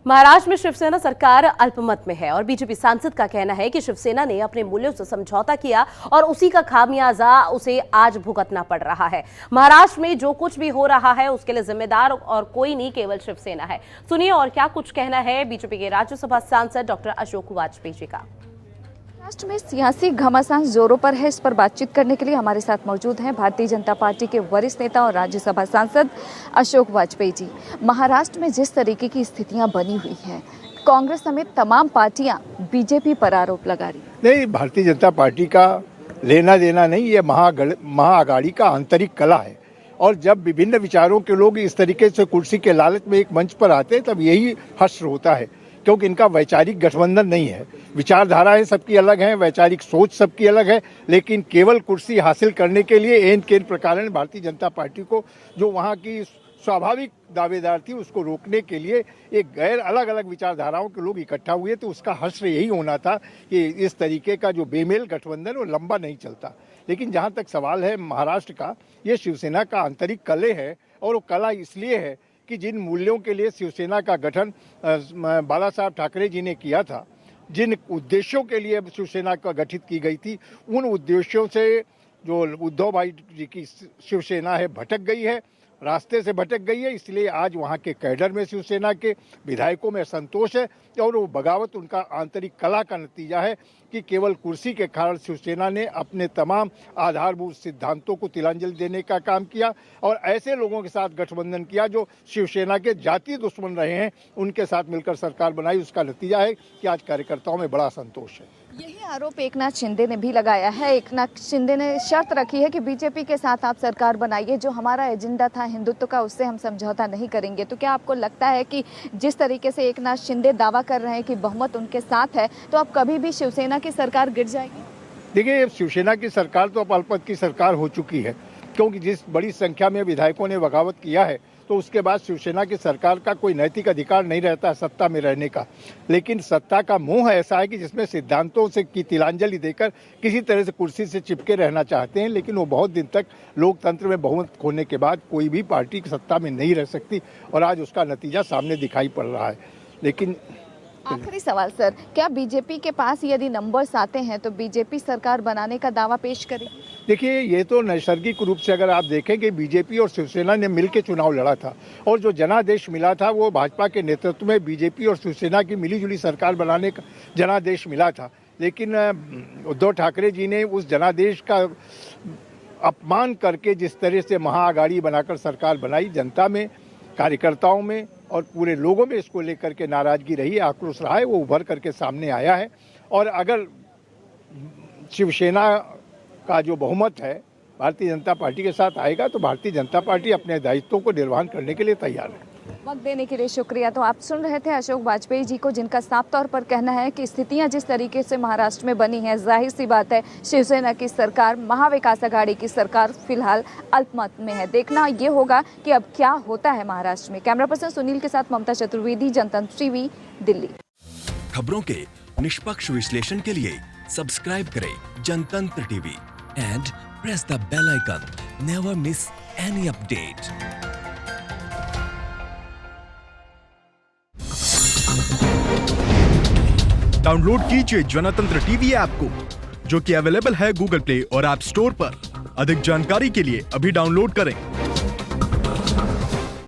महाराष्ट्र में शिवसेना सरकार अल्पमत में है और बीजेपी सांसद का कहना है कि शिवसेना ने अपने मूल्यों से समझौता किया और उसी का खामियाजा उसे आज भुगतना पड़ रहा है। महाराष्ट्र में जो कुछ भी हो रहा है उसके लिए जिम्मेदार और कोई नहीं, केवल शिवसेना है। सुनिए और क्या कुछ कहना है बीजेपी के राज्यसभा सांसद डॉक्टर अशोक वाजपेयी जी का। महाराष्ट्र में सियासी घमासान जोरों पर है। इस पर बातचीत करने के लिए हमारे साथ मौजूद हैं भारतीय जनता पार्टी के वरिष्ठ नेता और राज्यसभा सांसद अशोक वाजपेयी जी। महाराष्ट्र में जिस तरीके की स्थितियां बनी हुई हैं, कांग्रेस समेत तमाम पार्टियां बीजेपी पर आरोप लगा रही। नहीं, भारतीय जनता पार्टी का लेना देना नहीं, ये महाअघाड़ी का आंतरिक कला है। और जब विभिन्न विचारों के लोग इस तरीके से कुर्सी के लालच में एक मंच पर आते हैं, तब यही हश्र होता है, क्योंकि इनका वैचारिक गठबंधन नहीं है। विचारधाराएं सबकी अलग हैं, वैचारिक सोच सबकी अलग है, लेकिन केवल कुर्सी हासिल करने के लिए एन केन प्रकार भारतीय जनता पार्टी को जो वहां की स्वाभाविक दावेदार थी उसको रोकने के लिए एक गैर अलग अलग विचारधाराओं के लोग इकट्ठा हुए। तो उसका हश्र यही होना था कि इस तरीके का जो बेमेल गठबंधन वो लंबा नहीं चलता। लेकिन जहां तक सवाल है महाराष्ट्र का, ये शिवसेना का आंतरिक कले है। और वो कला इसलिए है कि जिन मूल्यों के लिए शिवसेना का गठन बाला साहब ठाकरे जी ने किया था, जिन उद्देश्यों के लिए शिवसेना का गठित की गई थी, उन उद्देश्यों से जो उद्धव भाई जी की शिवसेना है भटक गई है, रास्ते से भटक गई है। इसलिए आज वहाँ के कैडर में शिवसेना के विधायकों में असंतोष है और वो बगावत उनका आंतरिक कला का नतीजा है कि केवल कुर्सी के कारण शिवसेना ने अपने तमाम आधारभूत सिद्धांतों को तिलांजलि देने का काम किया और ऐसे लोगों के साथ गठबंधन किया जो शिवसेना के जातीय दुश्मन रहे हैं, उनके साथ मिलकर सरकार बनाई। उसका नतीजा है कि आज कार्यकर्ताओं में बड़ा संतोष है। यही आरोप एकनाथ शिंदे ने भी लगाया है। एकनाथ शिंदे ने शर्त रखी है कि बीजेपी के साथ आप सरकार बनाइए, जो हमारा एजेंडा था हिंदुत्व का उससे हम समझौता नहीं करेंगे। तो क्या आपको लगता है कि जिस तरीके से एकनाथ शिंदे दावा कर रहे हैं कि बहुमत उनके साथ है, तो अब कभी भी शिवसेना की सरकार गिर जाएगी? देखिए, शिवसेना की सरकार तो अब अल्पमत की सरकार हो चुकी है, क्योंकि जिस बड़ी संख्या में विधायकों ने बगावत किया है तो उसके बाद शिवसेना की सरकार का कोई नैतिक अधिकार नहीं रहता सत्ता में रहने का। लेकिन सत्ता का मोह ऐसा है कि जिसमें सिद्धांतों से की तिलांजलि देकर किसी तरह से कुर्सी से चिपके रहना चाहते हैं, लेकिन वो बहुत दिन तक लोकतंत्र में बहुमत खोने के बाद कोई भी पार्टी सत्ता में नहीं रह सकती और आज उसका नतीजा सामने दिखाई पड़ रहा है। लेकिन आखिरी सवाल सर, क्या बीजेपी के पास यदि नंबर्स आते हैं तो बीजेपी सरकार बनाने का दावा पेश करेगी? देखिए, ये तो नैसर्गिक रूप से अगर आप देखें कि बीजेपी और शिवसेना ने मिलकर चुनाव लड़ा था और जो जनादेश मिला था वो भाजपा के नेतृत्व में बीजेपी और शिवसेना की मिलीजुली सरकार बनाने का जनादेश मिला था। लेकिन उद्धव ठाकरे जी ने उस जनादेश का अपमान करके जिस तरह से महाअघाड़ी बनाकर सरकार बनाई, जनता में, कार्यकर्ताओं में और पूरे लोगों में इसको लेकर के नाराजगी रही, आक्रोश रहा है, वो उभर करके सामने आया है। और अगर शिवसेना का जो बहुमत है भारतीय जनता पार्टी के साथ आएगा तो भारतीय जनता पार्टी अपने दायित्वों को निर्वहन करने के लिए तैयार है। वक्त देने के लिए शुक्रिया। तो आप सुन रहे थे अशोक वाजपेयी जी को, जिनका साफ तौर पर कहना है कि स्थितियां जिस तरीके से महाराष्ट्र में बनी हैं, जाहिर सी बात है शिवसेना की सरकार, महाविकास आघाड़ी की सरकार फिलहाल अल्पमत में है। देखना ये होगा कि अब क्या होता है महाराष्ट्र में। कैमरा पर्सन सुनील के साथ ममता चतुर्वेदी, जनतंत्र टीवी, दिल्ली। खबरों के निष्पक्ष विश्लेषण के लिए सब्सक्राइब करें Jantantra TV and press the bell icon. Never miss any update. Download कीजिए जनतंत्र टीवी ऐप को, जो कि अवेलेबल है गूगल प्ले और ऐप स्टोर पर। अधिक जानकारी के लिए अभी डाउनलोड करें।